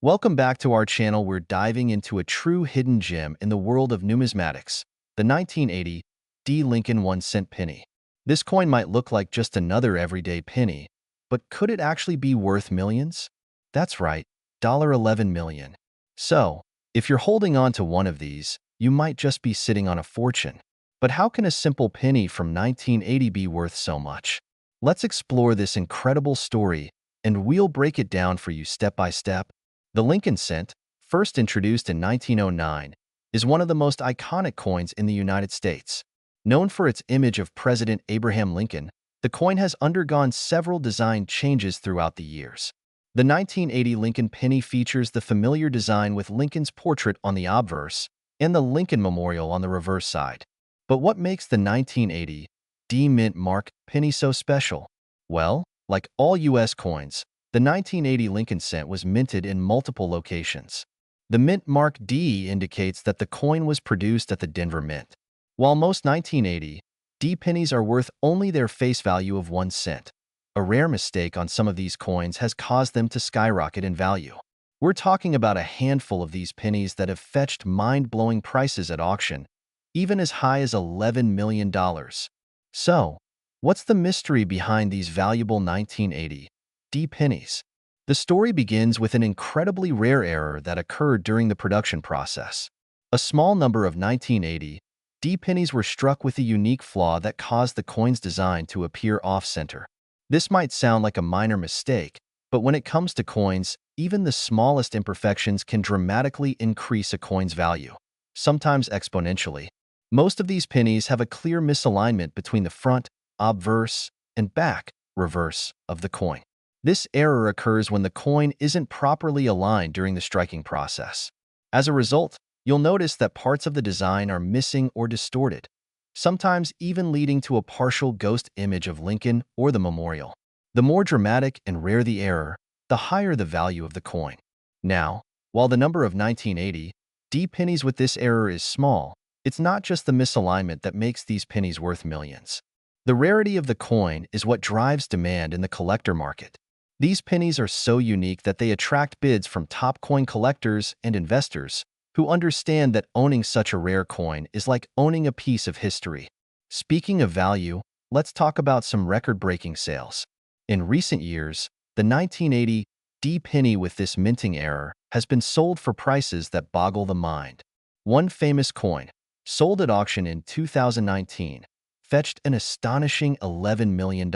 Welcome back to our channel. We're diving into a true hidden gem in the world of numismatics, the 1980 D. Lincoln 1-cent penny. This coin might look like just another everyday penny, but could it actually be worth millions? That's right, $11 million. So, if you're holding on to one of these, you might just be sitting on a fortune. But how can a simple penny from 1980 be worth so much? Let's explore this incredible story, and we'll break it down for you step by step. The Lincoln cent, first introduced in 1909, is one of the most iconic coins in the United States. Known for its image of President Abraham Lincoln, the coin has undergone several design changes throughout the years. The 1980 Lincoln penny features the familiar design with Lincoln's portrait on the obverse and the Lincoln Memorial on the reverse side. But what makes the 1980 D Mint Mark penny so special? Well, like all U.S. coins, the 1980 Lincoln cent was minted in multiple locations. The Mint Mark D indicates that the coin was produced at the Denver Mint. While most 1980 D pennies are worth only their face value of 1 cent, a rare mistake on some of these coins has caused them to skyrocket in value. We're talking about a handful of these pennies that have fetched mind-blowing prices at auction, even as high as $11 million. So, what's the mystery behind these valuable 1980 D pennies? The story begins with an incredibly rare error that occurred during the production process. A small number of 1980 D pennies were struck with a unique flaw that caused the coin's design to appear off-center. This might sound like a minor mistake, but when it comes to coins, even the smallest imperfections can dramatically increase a coin's value, sometimes exponentially. Most of these pennies have a clear misalignment between the front, obverse, and back, reverse, of the coin. This error occurs when the coin isn't properly aligned during the striking process. As a result, you'll notice that parts of the design are missing or distorted, sometimes even leading to a partial ghost image of Lincoln or the memorial. The more dramatic and rare the error, the higher the value of the coin. Now, while the number of 1980 D pennies with this error is small, it's not just the misalignment that makes these pennies worth millions. The rarity of the coin is what drives demand in the collector market. These pennies are so unique that they attract bids from top coin collectors and investors who understand that owning such a rare coin is like owning a piece of history. Speaking of value, let's talk about some record-breaking sales. In recent years, the 1980 D penny with this minting error has been sold for prices that boggle the mind. One famous coin, sold at auction in 2019, fetched an astonishing $11 million.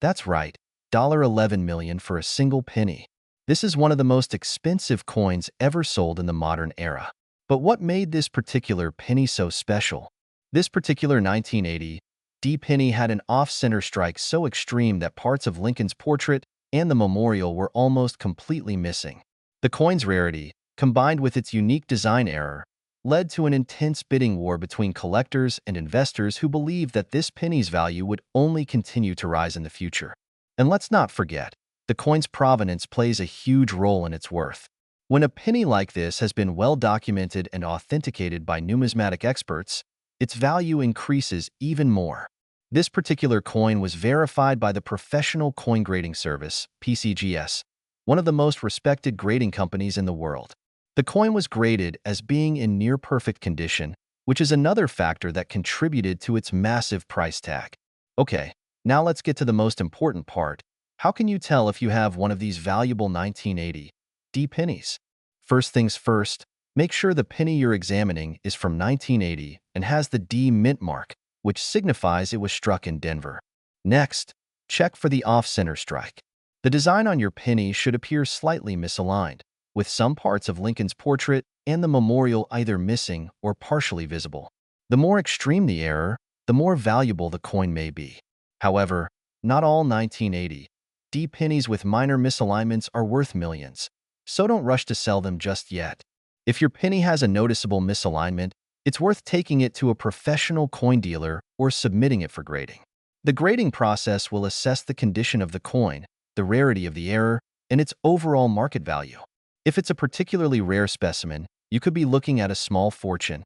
That's right, $11 million for a single penny. This is one of the most expensive coins ever sold in the modern era. But what made this particular penny so special? This particular 1980 D penny had an off-center strike so extreme that parts of Lincoln's portrait and the memorial were almost completely missing. The coin's rarity, combined with its unique design error, led to an intense bidding war between collectors and investors who believed that this penny's value would only continue to rise in the future. And let's not forget, the coin's provenance plays a huge role in its worth. When a penny like this has been well documented and authenticated by numismatic experts, its value increases even more. This particular coin was verified by the Professional Coin Grading Service, PCGS, one of the most respected grading companies in the world. The coin was graded as being in near-perfect condition, which is another factor that contributed to its massive price tag. Okay, now let's get to the most important part. How can you tell if you have one of these valuable 1980 D pennies? First things first, make sure the penny you're examining is from 1980 and has the D mint mark, which signifies it was struck in Denver. Next, check for the off-center strike. The design on your penny should appear slightly misaligned, with some parts of Lincoln's portrait and the memorial either missing or partially visible. The more extreme the error, the more valuable the coin may be. However, not all 1980 D pennies with minor misalignments are worth millions, so don't rush to sell them just yet. If your penny has a noticeable misalignment, it's worth taking it to a professional coin dealer or submitting it for grading. The grading process will assess the condition of the coin, the rarity of the error, and its overall market value. If it's a particularly rare specimen, you could be looking at a small fortune.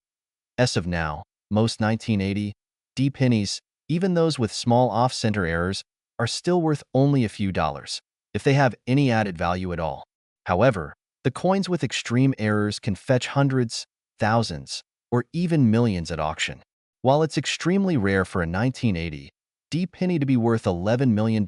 As of now, most 1980 D pennies, even those with small off-center errors, are still worth only a few dollars, if they have any added value at all. However, The coins with extreme errors can fetch hundreds, thousands, or even millions at auction. While it's extremely rare for a 1980 D penny to be worth $11 million,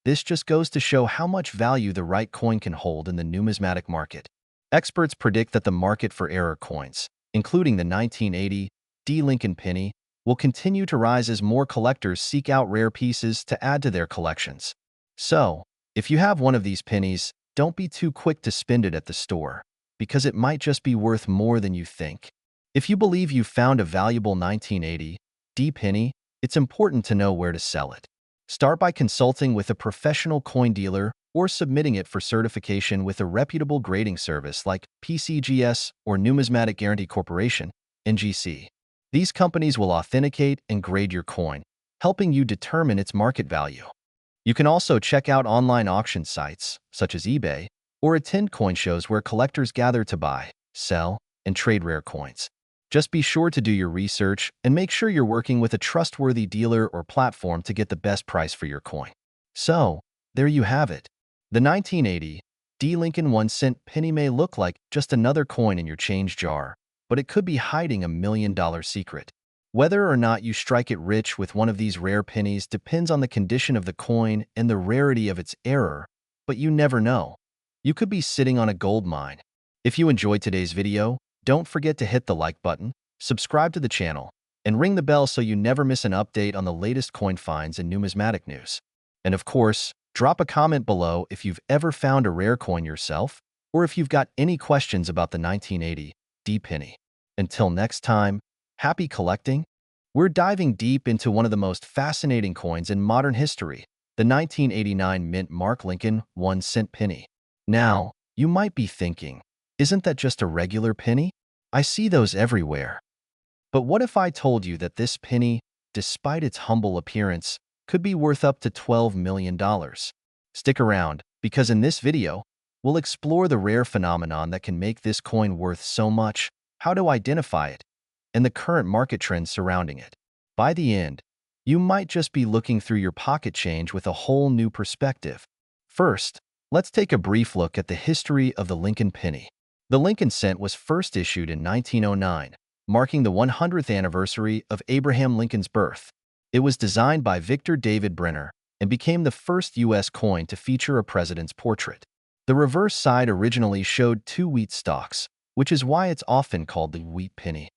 this just goes to show how much value the right coin can hold in the numismatic market. Experts predict that the market for error coins, including the 1980 D Lincoln penny, will continue to rise as more collectors seek out rare pieces to add to their collections. So, if you have one of these pennies, don't be too quick to spend it at the store, because it might just be worth more than you think. If you believe you found a valuable 1980 D penny, it's important to know where to sell it. Start by consulting with a professional coin dealer or submitting it for certification with a reputable grading service like PCGS or Numismatic Guarantee Corporation, NGC. These companies will authenticate and grade your coin, helping you determine its market value. You can also check out online auction sites, such as eBay, or attend coin shows where collectors gather to buy, sell, and trade rare coins. Just be sure to do your research and make sure you're working with a trustworthy dealer or platform to get the best price for your coin. So, there you have it. The 1980 D Lincoln 1-cent penny may look like just another coin in your change jar, but it could be hiding $1 million secret. Whether or not you strike it rich with one of these rare pennies depends on the condition of the coin and the rarity of its error, but you never know. You could be sitting on a gold mine. If you enjoyed today's video, don't forget to hit the like button, subscribe to the channel, and ring the bell so you never miss an update on the latest coin finds and numismatic news. And of course, drop a comment below if you've ever found a rare coin yourself, or if you've got any questions about the 1980 D penny. Until next time, happy collecting! We're diving deep into one of the most fascinating coins in modern history, the 1989 Mint Mark Lincoln 1-cent penny. Now, you might be thinking, isn't that just a regular penny? I see those everywhere. But what if I told you that this penny, despite its humble appearance, could be worth up to $12 million? Stick around, because in this video, we'll explore the rare phenomenon that can make this coin worth so much, how to identify it, and the current market trends surrounding it. By the end, you might just be looking through your pocket change with a whole new perspective. First, let's take a brief look at the history of the Lincoln penny. The Lincoln cent was first issued in 1909, marking the 100th anniversary of Abraham Lincoln's birth. It was designed by Victor David Brenner and became the first U.S. coin to feature a president's portrait. The reverse side originally showed 2 wheat stalks, which is why it's often called the wheat penny.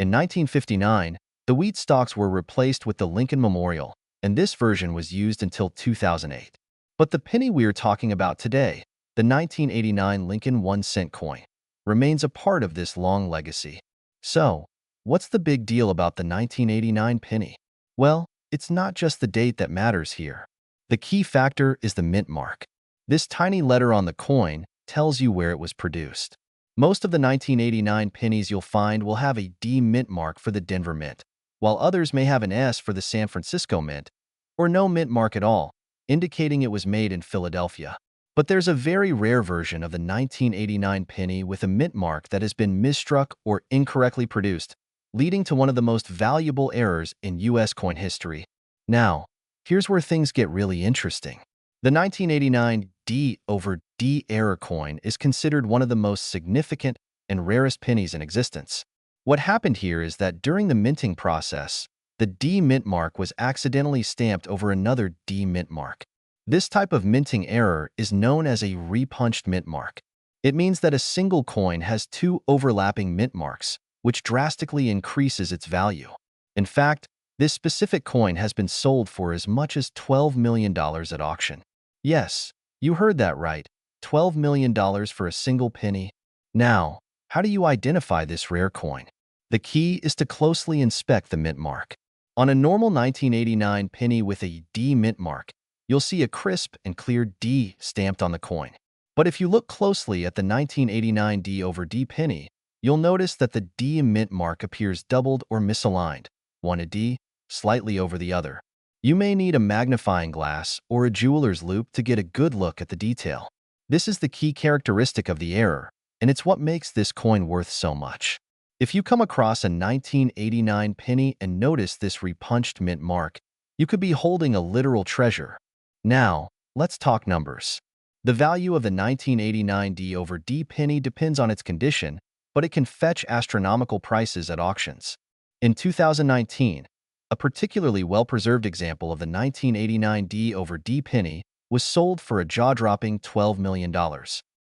In 1959, the wheat stalks were replaced with the Lincoln Memorial, and this version was used until 2008. But the penny we're talking about today, the 1989 Lincoln 1-cent coin, remains a part of this long legacy. So, what's the big deal about the 1989 penny? Well, it's not just the date that matters here. The key factor is the mint mark. This tiny letter on the coin tells you where it was produced. Most of the 1989 pennies you'll find will have a D mint mark for the Denver Mint, while others may have an S for the San Francisco Mint, or no mint mark at all, indicating it was made in Philadelphia. But there's a very rare version of the 1989 penny with a mint mark that has been misstruck or incorrectly produced, leading to one of the most valuable errors in U.S. coin history. Now, here's where things get really interesting. The 1989 D over D error coin is considered one of the most significant and rarest pennies in existence. What happened here is that during the minting process, the D mint mark was accidentally stamped over another D mint mark. This type of minting error is known as a repunched mint mark. It means that a single coin has 2 overlapping mint marks, which drastically increases its value. In fact, this specific coin has been sold for as much as $12 million at auction. Yes, you heard that right, $12 million for a single penny. Now, how do you identify this rare coin? The key is to closely inspect the mint mark. On a normal 1989 penny with a D mint mark, you'll see a crisp and clear D stamped on the coin. But if you look closely at the 1989 D over D penny, you'll notice that the D mint mark appears doubled or misaligned, one a D, slightly over the other. You may need a magnifying glass or a jeweler's loupe to get a good look at the detail. This is the key characteristic of the error, and it's what makes this coin worth so much. If you come across a 1989 penny and notice this repunched mint mark, you could be holding a literal treasure. Now, let's talk numbers. The value of the 1989 D over D penny depends on its condition, but it can fetch astronomical prices at auctions. In 2019, a particularly well-preserved example of the 1989 D over D penny was sold for a jaw-dropping $12 million.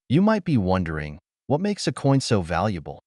You might be wondering, what makes a coin so valuable?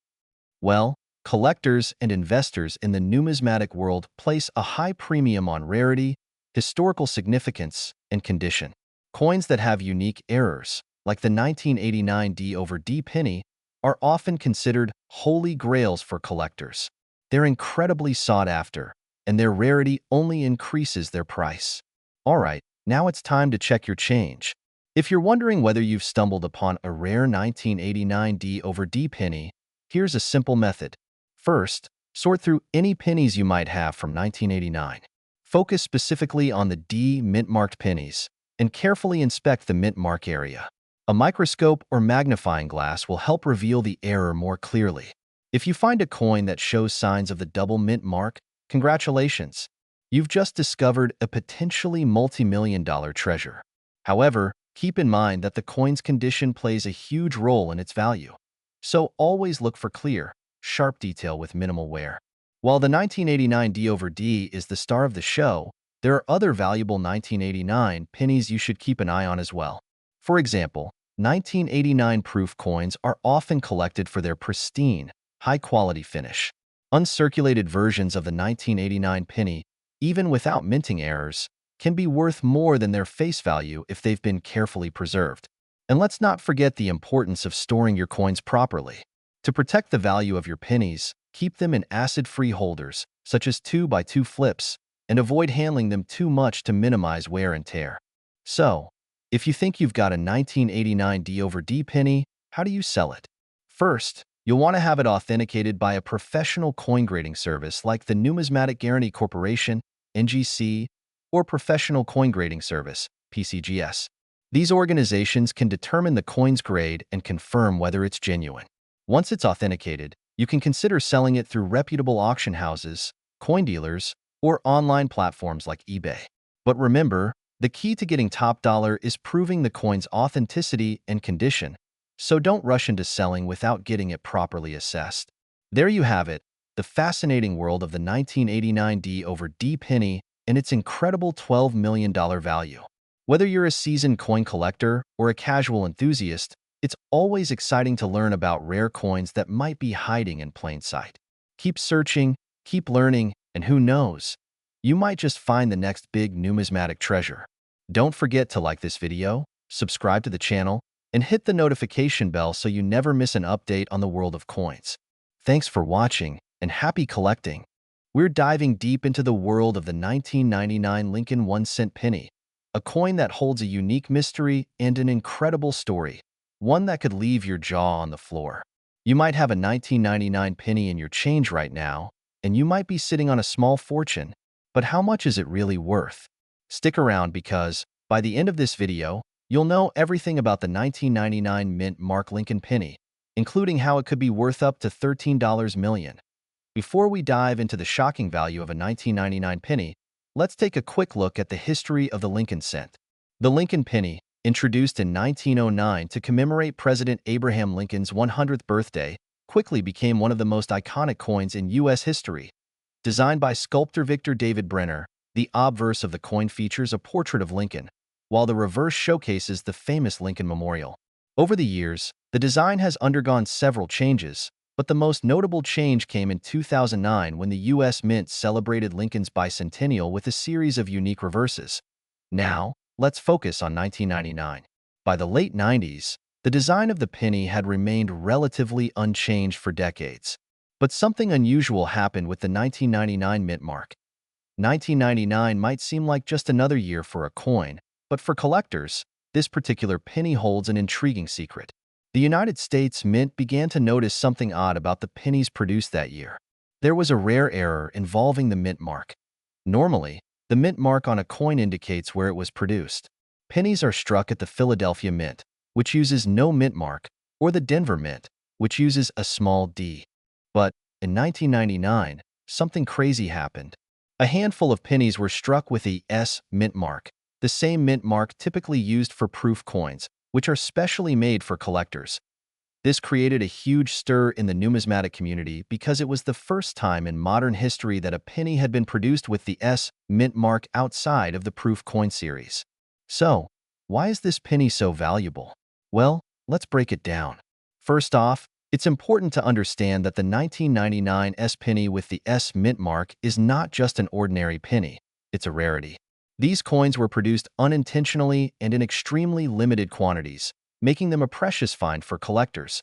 Well, collectors and investors in the numismatic world place a high premium on rarity, historical significance, and condition. Coins that have unique errors, like the 1989 D over D penny, are often considered holy grails for collectors. They're incredibly sought after, and their rarity only increases their price. Alright, now it's time to check your change. If you're wondering whether you've stumbled upon a rare 1989 D over D penny, here's a simple method. First, sort through any pennies you might have from 1989. Focus specifically on the D mint-marked pennies, and carefully inspect the mint mark area. A microscope or magnifying glass will help reveal the error more clearly. If you find a coin that shows signs of the double mint mark, congratulations! You've just discovered a potentially multi-million-dollar treasure. However, keep in mind that the coin's condition plays a huge role in its value. So always look for clear, sharp detail with minimal wear. While the 1989 D over D is the star of the show, there are other valuable 1989 pennies you should keep an eye on as well. For example, 1989 proof coins are often collected for their pristine, high-quality finish. Uncirculated versions of the 1989 penny, even without minting errors, can be worth more than their face value if they've been carefully preserved. And let's not forget the importance of storing your coins properly. To protect the value of your pennies, keep them in acid-free holders, such as 2x2 flips, and avoid handling them too much to minimize wear and tear. So, if you think you've got a 1989 D over D penny, how do you sell it? First, you'll want to have it authenticated by a professional coin grading service like the Numismatic Guarantee Corporation, NGC, or Professional Coin Grading Service, PCGS. These organizations can determine the coin's grade and confirm whether it's genuine. Once it's authenticated, you can consider selling it through reputable auction houses, coin dealers, or online platforms like eBay. But remember, the key to getting top dollar is proving the coin's authenticity and condition, so don't rush into selling without getting it properly assessed. There you have it, the fascinating world of the 1989 D over D penny and its incredible $12 million value. Whether you're a seasoned coin collector or a casual enthusiast, it's always exciting to learn about rare coins that might be hiding in plain sight. Keep searching, keep learning, and who knows, you might just find the next big numismatic treasure. Don't forget to like this video, subscribe to the channel, and hit the notification bell so you never miss an update on the world of coins. Thanks for watching, and happy collecting! We're diving deep into the world of the 1999 Lincoln 1-cent penny, a coin that holds a unique mystery and an incredible story, one that could leave your jaw on the floor. You might have a 1999 penny in your change right now, and you might be sitting on a small fortune, but how much is it really worth? Stick around because, by the end of this video, you'll know everything about the 1999 mint mark Lincoln penny, including how it could be worth up to $13 million. Before we dive into the shocking value of a 1999 penny, let's take a quick look at the history of the Lincoln cent. The Lincoln penny, introduced in 1909 to commemorate President Abraham Lincoln's 100th birthday, quickly became one of the most iconic coins in U.S. history. Designed by sculptor Victor David Brenner, the obverse of the coin features a portrait of Lincoln, while the reverse showcases the famous Lincoln Memorial. Over the years, the design has undergone several changes, but the most notable change came in 2009 when the U.S. Mint celebrated Lincoln's bicentennial with a series of unique reverses. Now, let's focus on 1999. By the late 90s, the design of the penny had remained relatively unchanged for decades. But something unusual happened with the 1999 mint mark. 1999 might seem like just another year for a coin, but for collectors, this particular penny holds an intriguing secret. The United States Mint began to notice something odd about the pennies produced that year. There was a rare error involving the mint mark. Normally, the mint mark on a coin indicates where it was produced. Pennies are struck at the Philadelphia Mint, which uses no mint mark, or the Denver Mint, which uses a small d. But, in 1999, something crazy happened. A handful of pennies were struck with a S mint mark, the same mint mark typically used for proof coins, which are specially made for collectors. This created a huge stir in the numismatic community because it was the first time in modern history that a penny had been produced with the S mint mark outside of the proof coin series. So, why is this penny so valuable? Well, let's break it down. First off, it's important to understand that the 1999 S penny with the S mint mark is not just an ordinary penny, it's a rarity. These coins were produced unintentionally and in extremely limited quantities, making them a precious find for collectors.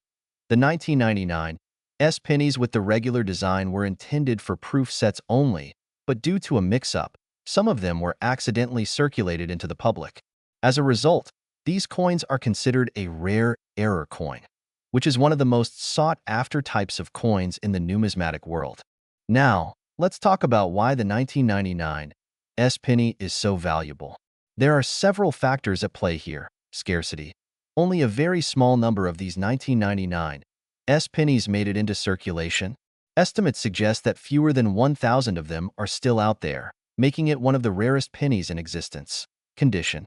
The 1999 S pennies with the regular design were intended for proof sets only, but due to a mix-up, some of them were accidentally circulated into the public. As a result, these coins are considered a rare error coin, which is one of the most sought-after types of coins in the numismatic world. Now, let's talk about why the 1999 S penny is so valuable. There are several factors at play here. Scarcity. Only a very small number of these 1999 S pennies made it into circulation. Estimates suggest that fewer than 1,000 of them are still out there, making it one of the rarest pennies in existence. Condition.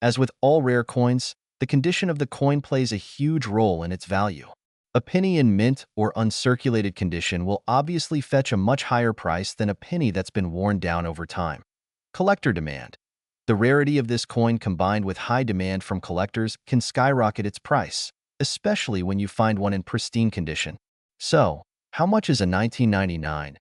As with all rare coins, the condition of the coin plays a huge role in its value. A penny in mint or uncirculated condition will obviously fetch a much higher price than a penny that's been worn down over time. Collector demand. The rarity of this coin combined with high demand from collectors can skyrocket its price, especially when you find one in pristine condition. So, how much is a 1999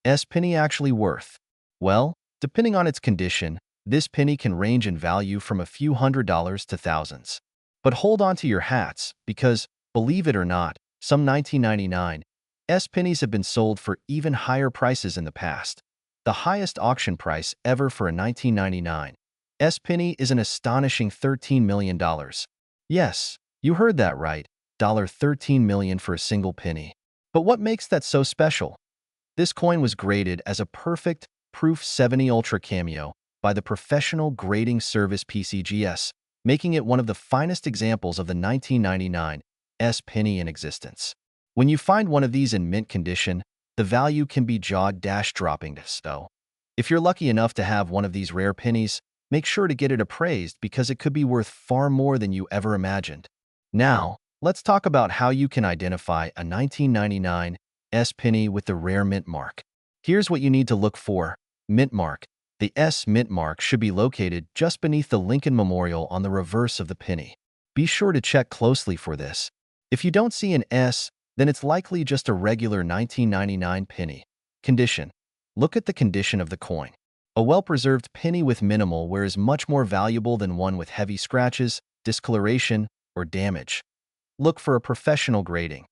S penny actually worth? Well, depending on its condition, this penny can range in value from a few $100s to thousands. But hold on to your hats because, believe it or not, some 1999 S pennies have been sold for even higher prices in the past. The highest auction price ever for a 1999 S penny is an astonishing $13 million. Yes, you heard that right, $13 million for a single penny. But what makes that so special? This coin was graded as a perfect Proof 70 Ultra Cameo by the professional grading service PCGS, making it one of the finest examples of the 1999 S penny in existence. When you find one of these in mint condition, the value can be jaw-dropping. So, if you're lucky enough to have one of these rare pennies, make sure to get it appraised because it could be worth far more than you ever imagined. Now, let's talk about how you can identify a 1999 S penny with the rare mint mark. Here's what you need to look for. Mint mark. The S mint mark should be located just beneath the Lincoln Memorial on the reverse of the penny. Be sure to check closely for this. If you don't see an S, then it's likely just a regular 1999 penny. Condition. Look at the condition of the coin. A well-preserved penny with minimal wear is much more valuable than one with heavy scratches, discoloration, or damage. Look for a professional grading.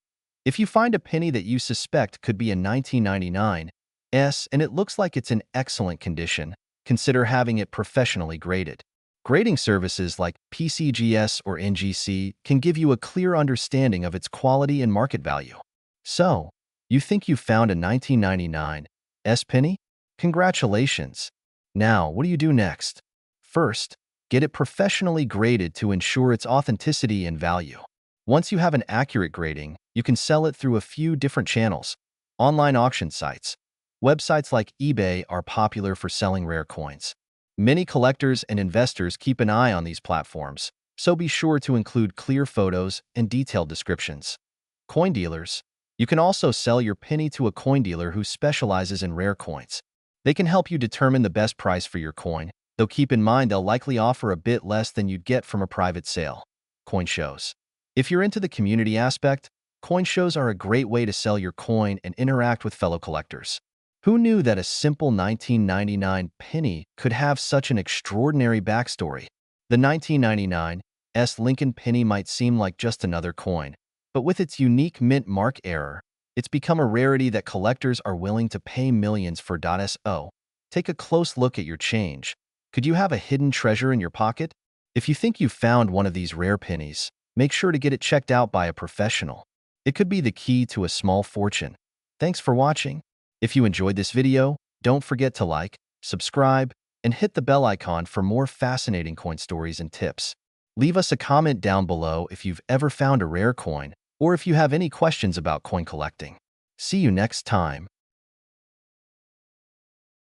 If you find a penny that you suspect could be a 1999 S and it looks like it's in excellent condition, consider having it professionally graded. Grading services like PCGS or NGC can give you a clear understanding of its quality and market value. So, you think you found a 1999 S penny? Congratulations! Now, what do you do next? First, get it professionally graded to ensure its authenticity and value. Once you have an accurate grading, you can sell it through a few different channels. Online auction sites. Websites like eBay are popular for selling rare coins. Many collectors and investors keep an eye on these platforms, so be sure to include clear photos and detailed descriptions. Coin dealers. You can also sell your penny to a coin dealer who specializes in rare coins. They can help you determine the best price for your coin, though keep in mind they'll likely offer a bit less than you'd get from a private sale. Coin shows. If you're into the community aspect, coin shows are a great way to sell your coin and interact with fellow collectors. Who knew that a simple 1999 penny could have such an extraordinary backstory? The 1999 S Lincoln penny might seem like just another coin, but with its unique mint mark error, it's become a rarity that collectors are willing to pay millions for. So, take a close look at your change. Could you have a hidden treasure in your pocket? If you think you've found one of these rare pennies, make sure to get it checked out by a professional. It could be the key to a small fortune. Thanks for watching. If you enjoyed this video, don't forget to like, subscribe, and hit the bell icon for more fascinating coin stories and tips. Leave us a comment down below if you've ever found a rare coin, or if you have any questions about coin collecting. See you next time.